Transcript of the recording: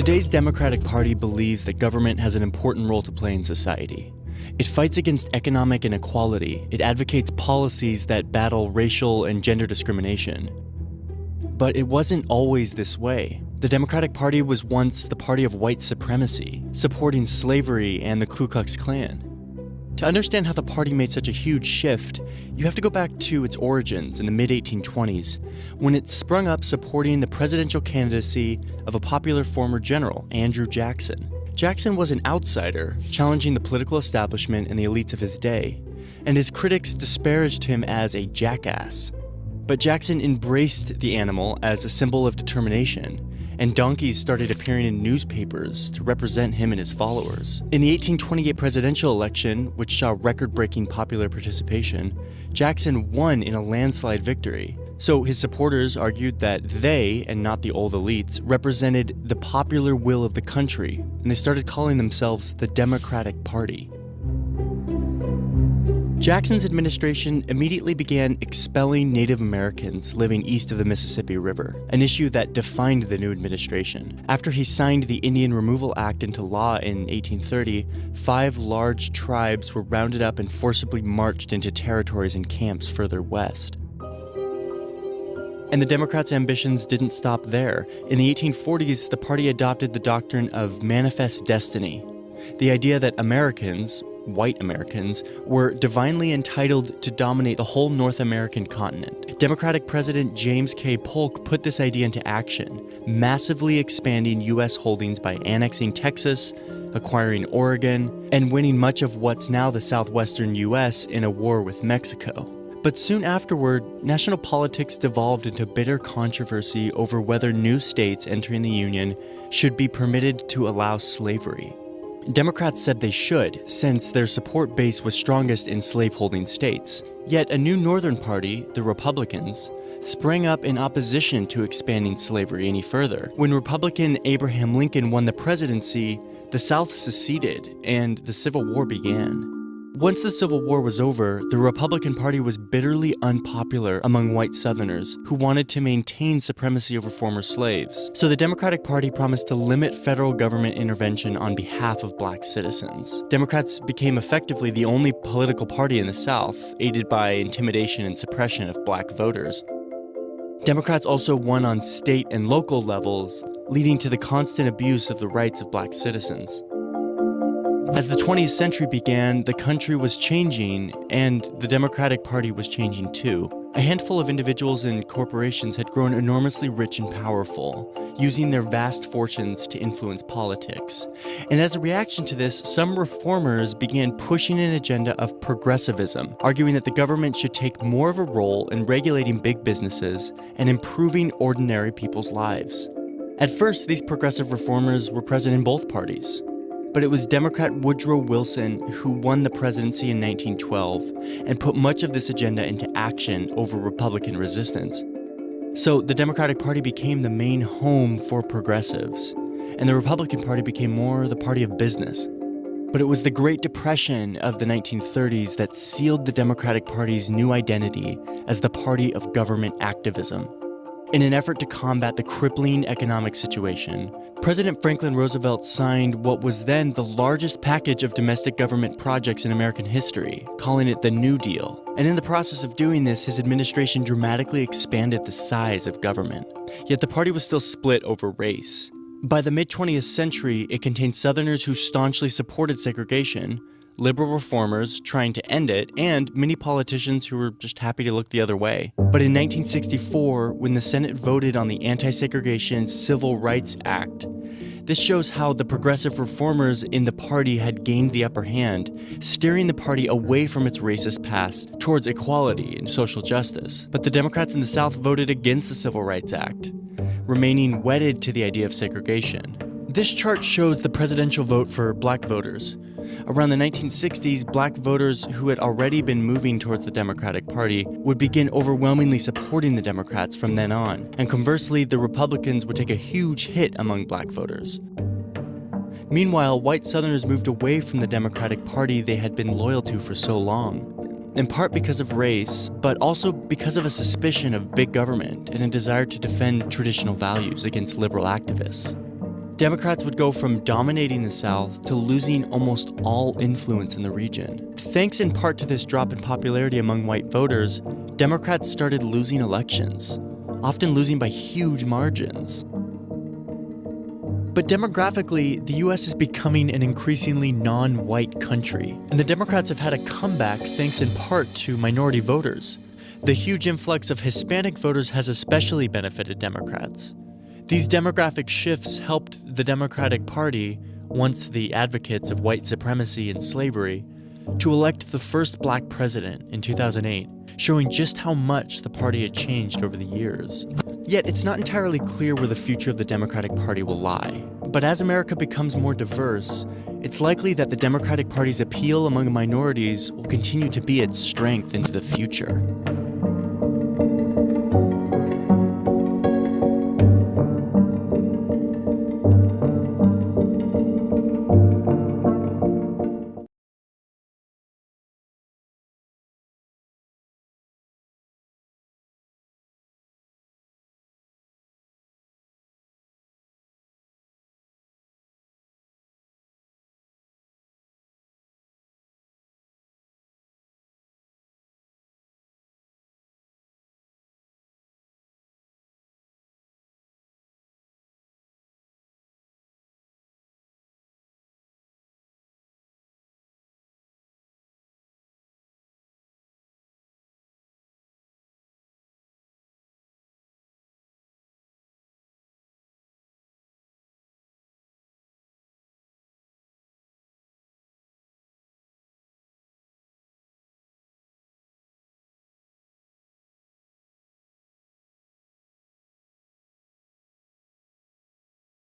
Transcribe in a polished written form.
Today's Democratic Party believes that government has an important role to play in society. It fights against economic inequality. It advocates policies that battle racial and gender discrimination. But it wasn't always this way. The Democratic Party was once the party of white supremacy, supporting slavery and the Ku Klux Klan. To understand how the party made such a huge shift, you have to go back to its origins in the mid-1820s, when it sprung up supporting the presidential candidacy of a popular former general, Andrew Jackson. Jackson was an outsider, challenging the political establishment and the elites of his day, and his critics disparaged him as a jackass. But Jackson embraced the animal as a symbol of determination, and donkeys started appearing in newspapers to represent him and his followers. In the 1828 presidential election, which saw record-breaking popular participation, Jackson won in a landslide victory. So his supporters argued that they, and not the old elites, represented the popular will of the country, and they started calling themselves the Democratic Party. Jackson's administration immediately began expelling Native Americans living east of the Mississippi River, an issue that defined the new administration. After he signed the Indian Removal Act into law in 1830, 5 large tribes were rounded up and forcibly marched into territories and camps further west. And the Democrats' ambitions didn't stop there. In the 1840s, the party adopted the doctrine of manifest destiny, the idea that Americans, white Americans, were divinely entitled to dominate the whole North American continent. Democratic President James K. Polk put this idea into action, massively expanding U.S. holdings by annexing Texas, acquiring Oregon, and winning much of what's now the southwestern U.S. in a war with Mexico. But soon afterward, national politics devolved into bitter controversy over whether new states entering the Union should be permitted to allow slavery. Democrats said they should, since their support base was strongest in slaveholding states. Yet a new Northern party, the Republicans, sprang up in opposition to expanding slavery any further. When Republican Abraham Lincoln won the presidency, the South seceded and the Civil War began. Once the Civil War was over, the Republican Party was bitterly unpopular among white Southerners who wanted to maintain supremacy over former slaves. So the Democratic Party promised to limit federal government intervention on behalf of black citizens. Democrats became effectively the only political party in the South, aided by intimidation and suppression of black voters. Democrats also won on state and local levels, leading to the constant abuse of the rights of black citizens. As the 20th century began, the country was changing, and the Democratic Party was changing too. A handful of individuals and corporations had grown enormously rich and powerful, using their vast fortunes to influence politics. And as a reaction to this, some reformers began pushing an agenda of progressivism, arguing that the government should take more of a role in regulating big businesses and improving ordinary people's lives. At first, these progressive reformers were present in both parties. But it was Democrat Woodrow Wilson who won the presidency in 1912 and put much of this agenda into action over Republican resistance. So the Democratic Party became the main home for progressives, and the Republican Party became more the party of business. But it was the Great Depression of the 1930s that sealed the Democratic Party's new identity as the party of government activism. In an effort to combat the crippling economic situation, President Franklin Roosevelt signed what was then the largest package of domestic government projects in American history, calling it the New Deal. And in the process of doing this, his administration dramatically expanded the size of government. Yet the party was still split over race. By the mid-20th century, it contained Southerners who staunchly supported segregation, liberal reformers trying to end it, and many politicians who were just happy to look the other way. But in 1964, when the Senate voted on the Anti-Segregation Civil Rights Act, this shows how the progressive reformers in the party had gained the upper hand, steering the party away from its racist past towards equality and social justice. But the Democrats in the South voted against the Civil Rights Act, remaining wedded to the idea of segregation. This chart shows the presidential vote for black voters. Around the 1960s, black voters who had already been moving towards the Democratic Party would begin overwhelmingly supporting the Democrats from then on, and conversely, the Republicans would take a huge hit among black voters. Meanwhile, white Southerners moved away from the Democratic Party they had been loyal to for so long, in part because of race, but also because of a suspicion of big government and a desire to defend traditional values against liberal activists. Democrats would go from dominating the South to losing almost all influence in the region. Thanks in part to this drop in popularity among white voters, Democrats started losing elections, often losing by huge margins. But demographically, the US is becoming an increasingly non-white country, and the Democrats have had a comeback thanks in part to minority voters. The huge influx of Hispanic voters has especially benefited Democrats. These demographic shifts helped the Democratic Party, once the advocates of white supremacy and slavery, to elect the first black president in 2008, showing just how much the party had changed over the years. Yet it's not entirely clear where the future of the Democratic Party will lie. But as America becomes more diverse, it's likely that the Democratic Party's appeal among minorities will continue to be its strength into the future.